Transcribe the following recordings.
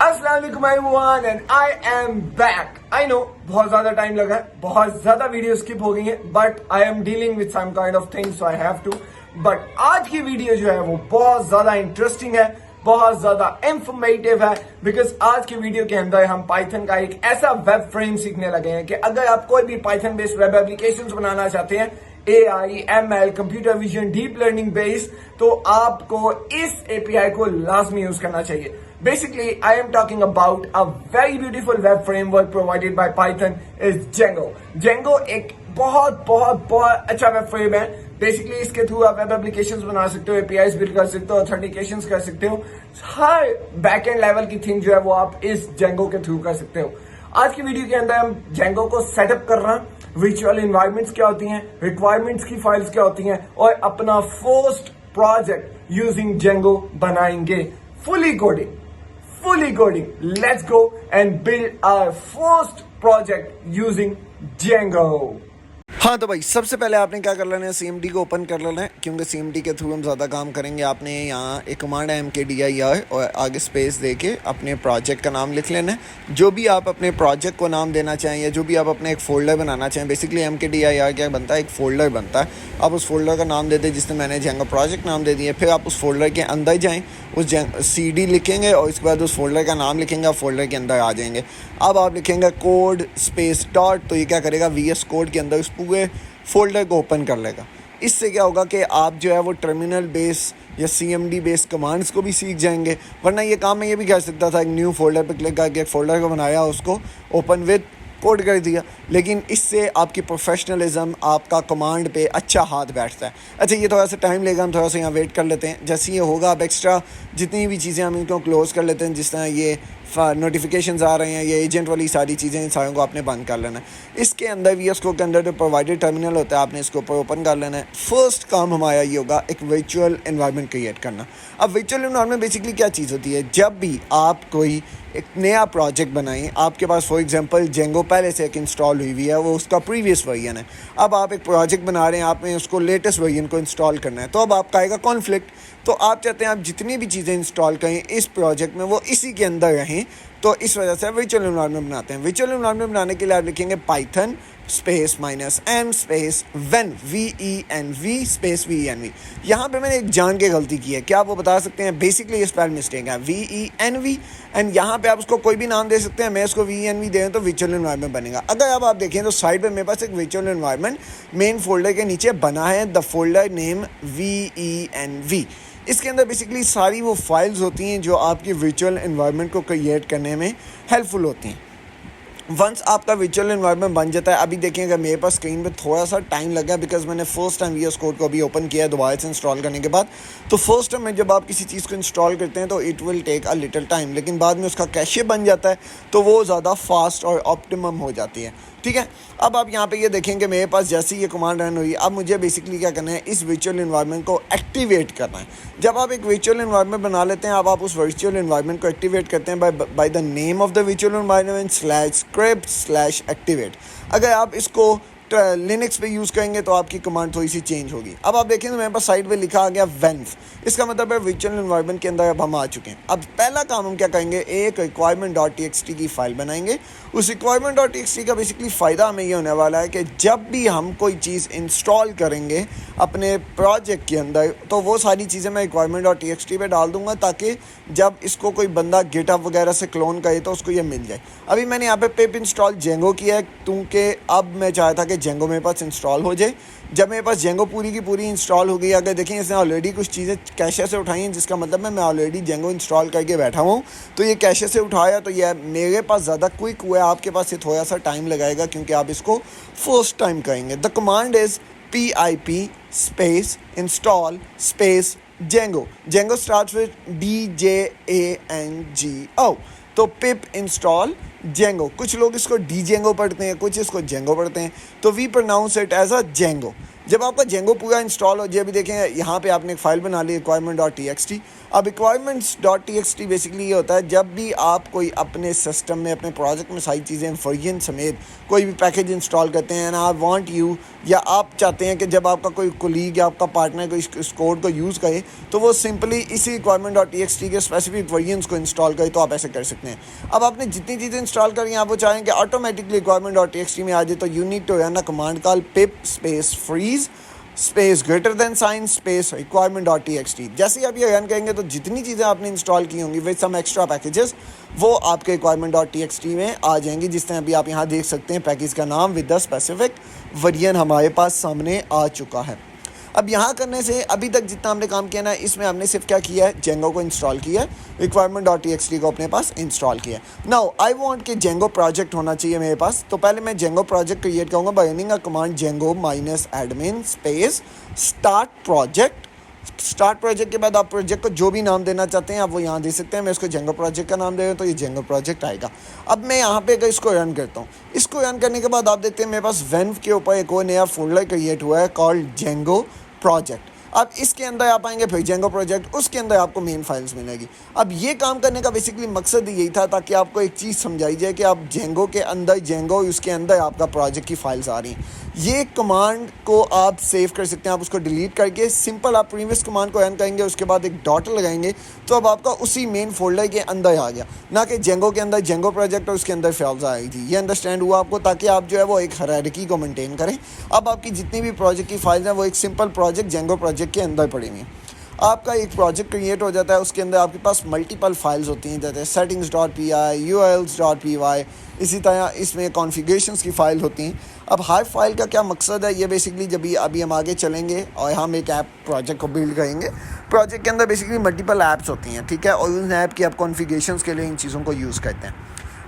अस्सलाम वालेकुम everyone and I am back. I know बहुत ज्यादा टाइम लगा है, बहुत ज्यादा वीडियो स्किप हो गई है, but I am dealing with some kind of thing so I have to. But आज की वीडियो जो है वो बहुत ज्यादा इंटरेस्टिंग है, बहुत ज्यादा इंफॉर्मेटिव है, बिकॉज आज की वीडियो के अंदर हम पाइथन का एक ऐसा वेब फ्रेम सीखने लगे हैं कि अगर आप कोई भी पाइथन बेस्ड वेब एप्लीकेशंस बनाना चाहते हैं, AI, ML, computer vision, deep learning base, तो आपको इस API को लाजमी यूज करना चाहिए। Basically, I am talking about a very beautiful web framework provided by Python is Django. Django एक बहुत अच्छा वेब फ्रेम है। बेसिकली इसके थ्रू आप वेब एप्लीकेशंस बना सकते हो, APIs बिल्ड कर सकते हो, ऑथेंटिकेशंस कर सकते हो। Her back and level key thing जो है वो आप इस Django के थ्रू कर सकते हो। आज की वीडियो के अंदर हम Django को सेटअप कर रहे हैं, वर्चुअल एनवायरनमेंट्स क्या होती हैं, रिक्वायरमेंट्स की फाइल्स क्या होती हैं, और अपना फर्स्ट प्रोजेक्ट यूजिंग Django बनाएंगे। Fully coding. Let's go and build our first project using Django. हाँ तो भाई सबसे पहले आपने क्या कर लेना है, CMD को ओपन कर लेना है, क्योंकि CMD के थ्रू हम ज़्यादा काम करेंगे। आपने यहाँ एक कमांड है mkdir और आगे स्पेस देके अपने प्रोजेक्ट का नाम लिख लेना है। जो भी आप अपने प्रोजेक्ट को नाम देना चाहें या जो भी आप अपने एक फ़ोल्डर बनाना चाहें, बेसिकली mkdir क्या बनता है, एक फ़ोल्डर बनता है। आप उस फोल्डर का नाम दे दें जिसमें मैंने Django प्रोजेक्ट नाम दे दिया। फिर आप उस फोल्डर के अंदर जाएँ, उस CD लिखेंगे और इसके बाद उस फोल्डर का नाम लिखेंगे, आप फोल्डर के अंदर आ जाएंगे। अब आप लिखेंगे कोड स्पेस डॉट, तो ये क्या करेगा, VS कोड के अंदर उस पूरे फोल्डर को ओपन कर लेगा। इससे क्या होगा कि आप जो है वो टर्मिनल बेस या CMD बेस कमांड्स को भी सीख जाएंगे। वरना ये काम मैं ये भी कर सकता था, एक न्यू फोल्डर पे क्लिक करके एक फोल्डर को बनाया, उसको ओपन विद कोड कर दिया, लेकिन इससे आपकी प्रोफेशनलिज्म, आपका कमांड पे अच्छा हाथ बैठता है। अच्छा, ये थोड़ा सा टाइम लेगा, हम थोड़ा सा यहाँ वेट कर लेते हैं। जैसे ये होगा, आप एक्स्ट्रा जितनी भी चीज़ें हम इनको क्लोज़ कर लेते हैं, जिस तरह ये नोटिफिकेशंस आ रहे हैं, ये एजेंट वाली सारी चीज़ें, इन सारों को आपने बंद कर लेना है। इसके अंदर VS कोड के अंदर जो प्रोवाइडेड टर्मिनल होता है, आपने इसके ऊपर ओपन कर लेना है। फर्स्ट काम हमारा ये होगा एक वर्चुअल एनवायरनमेंट क्रिएट करना। अब वर्चुअल एनवायरनमेंट बेसिकली क्या चीज़ होती है, जब भी आप कोई एक नया प्रोजेक्ट बनाएं, आपके पास फॉर एग्जांपल Django पहले से एक इंस्टॉल हुई है, वो उसका प्रीवियस वर्जन है। अब आप एक प्रोजेक्ट बना रहे हैं, आपने उसको लेटेस्ट वर्जन को इंस्टॉल करना है, तो अब आपका आएगा कॉन्फ्लिक्ट। तो आप चाहते हैं आप जितनी भी चीज़ें इंस्टॉल करें इस प्रोजेक्ट में वो इसी के अंदर रहें, तो इस वजह से वर्चुअल एनवायरनमेंट बनाते हैं। वर्चुअल एनवायरनमेंट बनाने के लिए आप लिखेंगे Python space -m space ven VENV space VENV। यहाँ पे मैंने एक जान के गलती की है, क्या आप वो बता सकते हैं? बेसिकली ये स्पेल मिस्टेक है, VENV, एंड यहाँ पे आप उसको कोई भी नाम दे सकते हैं। मैं इसको VENV दें तो वर्चुअल एनवायरनमेंट बनेगा। अगर अब आप देखें तो साइड पे मेरे पास एक वर्चुअल एनवायरनमेंट मेन फोल्डर के नीचे बना है, द फोल्डर नेम VENV। इसके अंदर बेसिकली सारी वो फाइल्स होती हैं जो आपकी वर्चुअल एनवायरनमेंट को क्रिएट करने में हेल्पफुल होती हैं। वंस आपका वर्चुअल एनवायरनमेंट बन जाता है, अभी देखें अगर मेरे पास स्क्रीन पे थोड़ा सा टाइम लगा बिकॉज मैंने फर्स्ट टाइम VS कोड को अभी ओपन किया है दोबारा से इंस्टॉल करने के बाद। तो फर्स्ट टाइम में जब आप किसी चीज़ को इंस्टॉल करते हैं तो it will take a little time, लेकिन बाद में उसका कैशे बन जाता है तो वो ज़्यादा फास्ट और ऑप्टिमम हो जाती है। ठीक है, अब आप यहाँ पे ये देखेंगे मेरे पास जैसे ये कमांड रन हुई, अब मुझे बेसिकली क्या करना है, इस वर्चुअल एनवायरनमेंट को एक्टिवेट करना है। जब आप एक वर्चुअल एनवायरनमेंट बना लेते हैं, अब आप उस वर्चुअल एनवायरनमेंट को एक्टिवेट करते हैं by the name of the virtual environment /script/activate। अगर आप इसको लिनक्स पे यूज़ करेंगे तो आपकी कमांड थोड़ी सी चेंज होगी। अब आप देखें तो मेरे पास साइड पे लिखा आ गया venv, इसका मतलब है वर्चुअल एनवायरनमेंट के अंदर अब हम आ चुके हैं। अब पहला काम हम क्या करेंगे, एक requirement.txt की फाइल बनाएंगे। उस requirement.txt का बेसिकली फ़ायदा हमें ये होने वाला है कि जब भी हम कोई चीज़ इंस्टॉल करेंगे अपने प्रोजेक्ट के अंदर, तो वो सारी चीज़ें मैं requirement.txt पे डाल दूंगा, ताकि जब इसको कोई बंदा गिटहब वगैरह से क्लोन करे तो उसको ये मिल जाए। अभी मैंने यहाँ पे पिप इंस्टॉल Django किया है, क्योंकि अब मैं चाहता कि Django मेरे पास इंस्टॉल हो जाए। जब मेरे पास Django पूरी की पूरी इंस्टॉल हो गई, अगर देखें इसने ऑलरेडी कुछ चीज़ें कैशे से उठाई हैं, जिसका मतलब है मैं ऑलरेडी Django इंस्टॉल करके बैठा हूँ, तो ये कैशे से उठाया, तो ये मेरे पास ज़्यादा क्विक हुआ है। आपके पास ये थोड़ा सा टाइम लगाएगा क्योंकि आप इसको फर्स्ट टाइम करेंगे। The command is pip space install space Django। Django starts with DJANGO, तो पिप इंस्टॉल Django। कुछ लोग इसको Django पढ़ते हैं, कुछ इसको Django पढ़ते हैं, तो we pronounce it as a Django। जब आपका जेंगो पूरा इंस्टॉल हो जाए, अभी देखें यहाँ पे आपने एक फ़ाइल बना ली requirement.txt। अब requirements.txt बेसिकली ये होता है जब भी आप कोई अपने सिस्टम में अपने प्रोजेक्ट में सारी चीज़ें वर्जन समेत कोई भी पैकेज इंस्टॉल करते हैं, एंड आई वांट यू, या आप चाहते हैं कि जब आपका कोई कोलीग या आपका पार्टनर कोई इस कोड को यूज़ करे तो वो सिंपली इसी requirement.txt के स्पेसिफिक वर्जन्स को इंस्टॉल करे, तो आप ऐसे कर सकते हैं। अब आपने जितनी चीज़ें इंस्टॉल करी हैं, आप वो चाहें कि ऑटोमेटिकली requirement.txt में आ जाए, तो you need to run a command call pip space freeze space greater than sign space requirement.txt। जैसे ही आप ये रन करेंगे तो जितनी चीज़ें आपने इंस्टॉल की होंगी विद सम एक्स्ट्रा पैकेजेस वो आपके requirement.txt में आ जाएंगी। जिस तरह अभी आप यहाँ देख सकते हैं पैकेज का नाम विद द स्पेसिफिक वर्जन हमारे पास सामने आ चुका है। अब यहाँ करने से अभी तक जितना हमने काम किया ना, इसमें हमने सिर्फ क्या किया है, जेंगो को इंस्टॉल किया है, requirement.txt को अपने पास इंस्टॉल किया है। नाउ आई वांट कि जेंगो प्रोजेक्ट होना चाहिए मेरे पास, तो पहले मैं जेंगो प्रोजेक्ट क्रिएट करूँगा bye running a command Django -admin space start project. Start project के बाद आप प्रोजेक्ट को जो भी नाम देना चाहते हैं आप वो यहाँ दे सकते हैं। मैं इसको जेंगो प्रोजेक्ट का नाम दे रहा हूँ, तो ये जेंगो प्रोजेक्ट आएगा। अब मैं यहाँ पे अगर इसको रन करता हूँ, इसको रन करने के बाद आप देखते हैं मेरे पास वेन्व के ऊपर एक और नया फोल्डर क्रिएट हुआ है कॉल्ड जेंगो प्रोजेक्ट। अब इसके अंदर आप आएंगे फिर जेंगो प्रोजेक्ट, उसके अंदर आपको मेन फाइल्स मिलेगी। अब ये काम करने का बेसिकली मकसद यही था ताकि आपको एक चीज़ समझाई जाए कि आप जेंगो के अंदर जेंगो, उसके अंदर आपका प्रोजेक्ट की फाइल्स आ रही हैं। ये कमांड को आप सेव कर सकते हैं, आप उसको डिलीट करके सिंपल आप प्रीवियस कमांड को रन करेंगे, उसके बाद एक डॉट लगाएंगे तो अब आपका उसी मेन फोल्डर के अंदर आ गया, ना कि जेंगो के अंदर जेंगो प्रोजेक्ट और उसके अंदर फाइल्स आ रही थी। ये अंडरस्टैंड हुआ आपको, ताकि आप जो है वो एक हायरार्की को मेंटेन करें। अब आपकी जितनी भी प्रोजेक्ट की फाइल्स हैं वो एक सिंपल प्रोजेक्ट जेंगो प्रोजेक्ट के अंदर पड़ी हुई हैं। आपका एक प्रोजेक्ट क्रिएट हो जाता है, उसके अंदर आपके पास मल्टीपल फाइल्स होती हैं, जैसे settings.py, urls.py, इसी तरह इसमें कॉन्फ़िगरेशंस की फ़ाइल होती हैं। अब हर फाइल का क्या मकसद है, ये बेसिकली जब अभी हम आगे चलेंगे और हम एक ऐप प्रोजेक्ट को बिल्ड करेंगे, प्रोजेक्ट के अंदर बेसिकली मल्टीपल ऐप्स होती हैं, ठीक है, और उन ऐप की आप कॉन्फ़िगरेशंस के लिए इन चीज़ों को यूज़ करते हैं।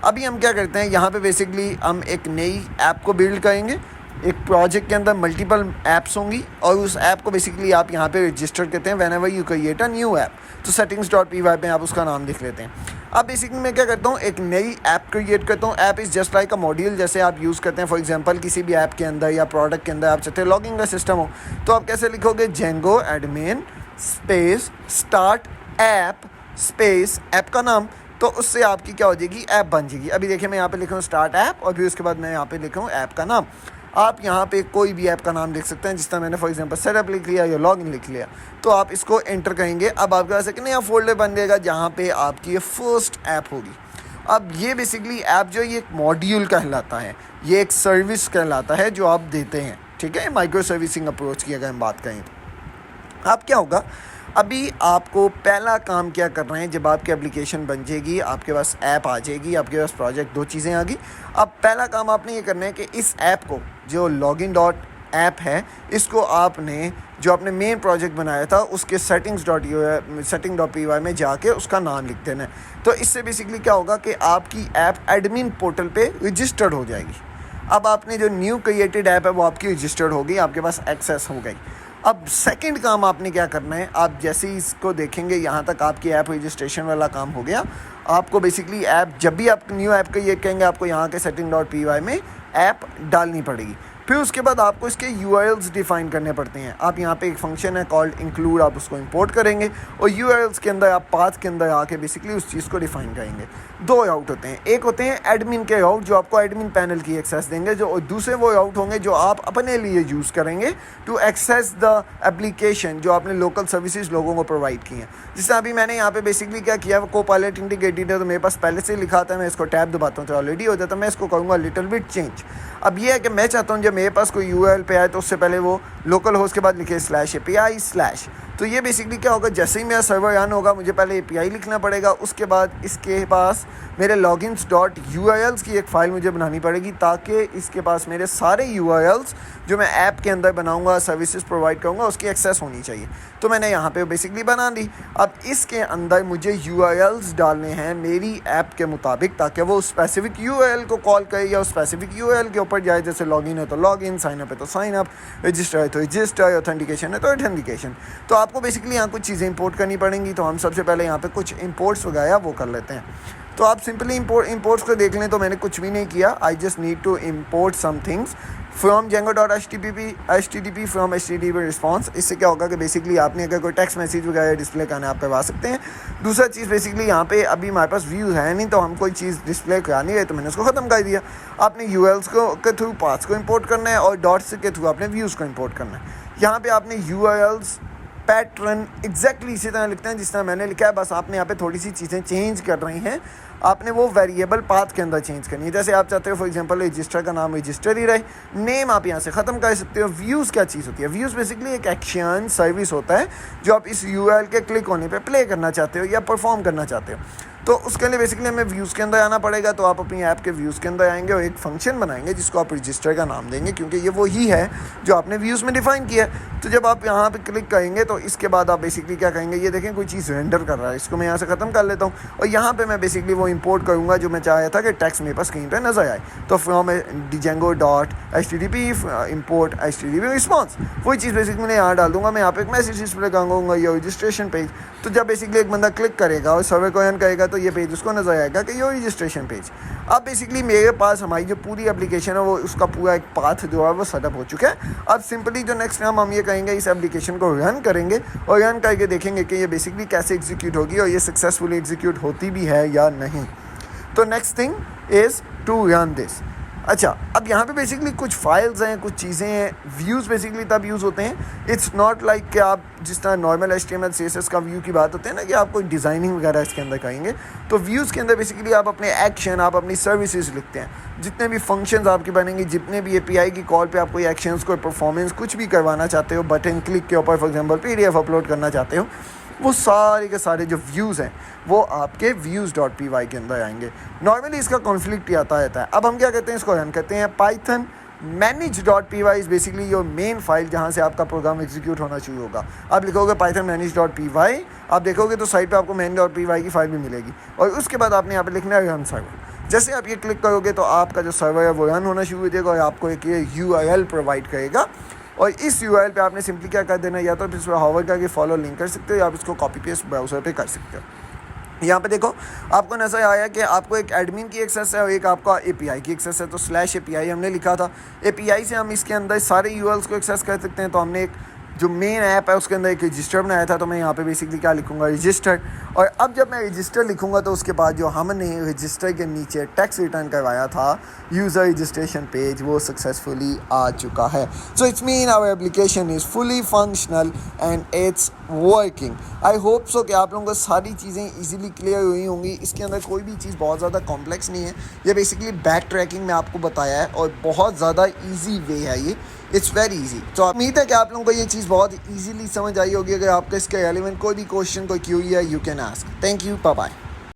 अभी हम क्या करते हैं, यहाँ पे बेसिकली हम एक नई ऐप को बिल्ड करेंगे। एक प्रोजेक्ट के अंदर मल्टीपल ऐप्स होंगी और उस ऐप को बेसिकली आप यहाँ पे रजिस्टर करते हैं whenever you create a new app. तो settings.py पे आप उसका नाम लिख लेते हैं। अब बेसिकली मैं क्या करता हूँ, एक नई ऐप क्रिएट करता हूँ। App is just like a module, जैसे आप यूज़ करते हैं फॉर एग्जांपल किसी भी ऐप के अंदर या प्रोडक्ट के अंदर आप चाहते हैं लॉगिंग का सिस्टम हो, तो आप कैसे लिखोगे, Django admin space start app space app का नाम, तो उससे आपकी क्या हो जाएगी, ऐप बन जाएगी। अभी देखिए मैं यहाँ पे लिखा हूँ स्टार्ट ऐप और फिर उसके बाद मैं यहाँ पे लिखा हूँ ऐप का नाम। आप यहाँ पे कोई भी ऐप का नाम लिख सकते हैं, जिस तरह मैंने फॉर एग्जांपल सेटअप लिख लिया या लॉगिन लिख लिया, तो आप इसको एंटर करेंगे। अब आपके पास एक नया फोल्डर बन जाएगा जहाँ पे आपकी ये फर्स्ट ऐप होगी। अब ये बेसिकली ऐप जो ये एक मॉड्यूल कहलाता है, ये एक सर्विस कहलाता है जो आप देते हैं, ठीक है, माइक्रो सर्विसिंग अप्रोच की अगर हम बात करें तो। अब क्या होगा, अभी आपको पहला काम क्या करना है, जब आपकी एप्लीकेशन बन जाएगी, आपके पास ऐप आ जाएगी, आपके पास प्रोजेक्ट, दो चीज़ें आ गई। अब पहला काम आपने ये करना है कि इस ऐप को, जो लॉगिन डॉट ऐप है, इसको आपने जो आपने मेन प्रोजेक्ट बनाया था उसके setting.py में जाके उसका नाम लिख देना है। तो इससे बेसिकली क्या होगा कि आपकी ऐप एडमिन पोर्टल पे रजिस्टर्ड हो जाएगी। अब आपने जो न्यू क्रिएटेड ऐप है वो आपकी रजिस्टर्ड हो गई, आपके पास एक्सेस हो गई। अब सेकंड काम आपने क्या करना है, आप जैसे ही इसको देखेंगे यहाँ तक आपकी ऐप रजिस्ट्रेशन वाला काम हो गया। आपको बेसिकली ऐप, जब भी आप न्यू ऐप का ये कहेंगे, आपको यहाँ के setting.py में ऐप डालनी पड़ेगी। फिर उसके बाद आपको इसके URLs डिफ़ाइन करने पड़ते हैं। आप यहाँ पे एक फंक्शन है कॉल्ड इंक्लूड, आप उसको इंपोर्ट करेंगे और URLs के अंदर आप पाथ के अंदर आके बेसिकली उस चीज़ को डिफ़ाइन करेंगे। दो राउट होते हैं, एक होते हैं एडमिन के राउट जो आपको एडमिन पैनल की एक्सेस देंगे, जो दूसरे वो राउट होंगे जो आप अपने लिए यूज़ करेंगे टू एक्सेस द एप्लीकेशन जो आपने लोकल सर्विसेज लोगों को प्रोवाइड की हैं। जिससे अभी मैंने यहाँ पे बेसिकली क्या किया, को पायलट इंटीग्रेटेड है, तो मेरे पास पहले से लिखा था, मैं इसको टैब दबाता हूँ तो ऑलरेडी हो जाता है। मैं इसको करूँगा लिटिल बिट चेंज। अब ये है कि मैं चाहता हूँ जब मेरे पास कोई URL पे आए तो उससे पहले वो लोकल होस्ट के बाद लिखे /API/। तो ये बेसिकली क्या होगा, जैसे ही मेरा सर्वर रन होगा मुझे पहले API लिखना पड़ेगा, उसके बाद इसके पास मेरे logins.urls की एक फ़ाइल मुझे बनानी पड़ेगी, ताकि इसके पास मेरे सारे URLs जो मैं ऐप के अंदर बनाऊंगा, सर्विसेज प्रोवाइड करूंगा, उसकी एक्सेस होनी चाहिए। तो मैंने यहाँ पे बेसिकली बना दी। अब इसके अंदर मुझे URLs डालने हैं मेरी ऐप के मुताबिक, ताकि वो स्पेसिफिक URL को कॉल करे या उस स्पेसिफिक URL के ऊपर जाए। जैसे लॉगिन है तो लॉगिन, साइन अप है तो साइन अप, रजिस्टर है तो रजिस्टर, ऑथेंटिकेशन है तो ऑथेंटिकेशन। तो आपको बेसिकली यहाँ कुछ चीज़ें इंपोर्ट करनी पड़ेंगी। तो हम सबसे पहले यहाँ पे कुछ इंपोर्ट्स वगैरह वो कर लेते हैं। तो आप सिंपली इंपोर्ट्स को देख लें तो मैंने कुछ भी नहीं किया, I just need to import some things from Django.http from HTTP response. इससे क्या होगा कि बेसिकली आपने अगर कोई टेक्स्ट मैसेज वगैरह डिस्प्ले करना है आप करवा सकते हैं। दूसरा चीज़ बेसिकली यहाँ पे अभी हमारे पास व्यूज़ है नहीं, तो हम कोई चीज़ डिस्प्ले करानी है तो मैंने उसको ख़त्म कर दिया। आपने URLs के थ्रू पाथ्स को इंपोर्ट करना है और डॉट्स के थ्रू आपने व्यूज़ को इंपोर्ट करना है। यहाँ पे आपने URLs पैटर्न एग्जैक्टली इसी तरह लिखते हैं जिस तरह मैंने लिखा है, बस आपने यहाँ पे थोड़ी सी चीज़ें चेंज कर रही हैं। आपने वो वेरिएबल पाथ के अंदर चेंज करनी है। जैसे आप चाहते हो फॉर एग्जांपल रजिस्टर का नाम रजिस्टर ही रहे, नेम आप यहाँ से ख़त्म कर सकते हो। व्यूज़ क्या चीज़ होती है? व्यूज़ बेसिकली एक एक्शन सर्विस होता है जो आप इस URL के क्लिक होने पे प्ले करना चाहते हो या परफॉर्म करना चाहते हो। तो उसके लिए बेसिकली हमें व्यूज़ के अंदर आना पड़ेगा। तो आप अपनी ऐप के व्यूज़ के अंदर आएंगे और एक फंक्शन बनाएंगे जिसको आप रजिस्टर का नाम देंगे, क्योंकि ये वही है जो आपने व्यूज़ में डिफाइन किया है। तो जब आप यहाँ पे क्लिक करेंगे तो इसके बाद आप बेसिकली क्या करेंगे, ये देखें कोई चीज़ रेंडर कर रहा है, इसको मैं यहाँ से ख़त्म कर लेता हूँ और यहाँ पे मैं बेसिकली वो इंपोर्ट करूँगा जो मैं चाह रहा था कि टेक्स्ट मेरे पास स्क्रीन पे नजर आए। तो from Django.http import HTTP response, वही चीज़ बेसिकली मैं यहाँ डाल दूँगा। मैं यहाँ पे एक मैसेज डिस्प्ले करूँगा या रजिस्ट्रेशन पेज। तो जब बेसिकली एक बंदा क्लिक करेगा और सर्वर को रन करेगा तो ये पेज उसको नजर आएगा कि ये रजिस्ट्रेशन पेज। अब बेसिकली मेरे पास हमारी जो पूरी एप्लीकेशन है वो उसका पूरा एक पाथ जो है वो सेटअप हो चुका है। अब सिंपली जो नेक्स्ट काम हम ये करेंगे, इस एप्लीकेशन को रन करेंगे और रन करके देखेंगे कि ये बेसिकली कैसे एग्जीक्यूट होगी और ये सक्सेसफुली एग्जीक्यूट होती भी है या नहीं। तो next thing is to run this. अच्छा, अब यहाँ पे बेसिकली कुछ फाइल्स हैं, कुछ चीज़ें हैं। व्यूज़ बेसिकली तब यूज़ होते हैं, इट्स नॉट लाइक कि आप जिस तरह नॉर्मल HTML CSS का व्यू की बात होती है ना कि आप कोई डिज़ाइनिंग वगैरह इसके अंदर करेंगे। तो व्यूज़ के अंदर बेसिकली आप अपने एक्शन, आप अपनी सर्विसेज लिखते हैं। जितने भी फंक्शंस आपके बनेंगे, जितने भी API की कॉल पे आप कोई एक्शंस, कोई परफॉर्मेंस कुछ भी करवाना चाहते हो, बटन क्लिक के ऊपर फॉर एग्जांपल PDF अपलोड करना चाहते हो, वो सारे के सारे जो व्यूज़ हैं वो आपके views.py के अंदर आएंगे। नॉर्मली इसका कॉन्फ्लिक्ट आता रहता है। अब हम क्या करते हैं, इसको रन करते हैं। Python manage.py is basically your main file जहाँ से आपका प्रोग्राम एग्जीक्यूट होना शुरू होगा। आप लिखोगे पाइथन manage.py, आप देखोगे तो साइट पे आपको main.py की फाइल भी मिलेगी और उसके बाद आपने यहाँ पे लिखना है रन सर्वर। जैसे आप ये क्लिक करोगे तो आपका जो सर्वर है वो रन होना शुरू हो जाएगा और आपको एक ये URL प्रोवाइड करेगा और इस URL पे आपने सिंपली क्या कर देना, या तो इस पर हॉवर करके फॉलो लिंक कर सकते हो या आप इसको कॉपी पेस्ट ब्राउज़र पे कर सकते हो। यहाँ पे देखो आपको नजर आया कि आपको एक एडमिन की एक्सेस है और एक आपका API की एक्सेस है। तो /API हमने लिखा था, API से हम इसके अंदर सारे URLs को एक्सेस कर सकते हैं। तो हमने एक जो मेन ऐप है उसके अंदर एक रजिस्टर बनाया था। तो मैं यहाँ पे बेसिकली क्या लिखूँगा, रजिस्टर। और अब जब मैं रजिस्टर लिखूँगा तो उसके बाद जो हमने रजिस्टर के नीचे टेक्स्ट रिटर्न करवाया था यूज़र रजिस्ट्रेशन पेज, वो सक्सेसफुली आ चुका है। So it's mean our application is fully functional and it's working. I hope so कि आप लोगों को सारी चीज़ें ईजिली क्लियर हुई होंगी। इसके अंदर कोई भी चीज़ बहुत ज़्यादा कॉम्प्लेक्स नहीं है। ये बेसिकली बैक ट्रैकिंग में आपको बताया है और बहुत ज़्यादा ईजी वे है ये, इट्स वेरी इजी। तो उम्मीद है कि आप लोगों को ये चीज़ बहुत इजीली समझ आई होगी। अगर आपका इसके रेलेवेंट कोई भी क्वेश्चन, कोई क्यूरी है, you can ask. Thank you, bye bye.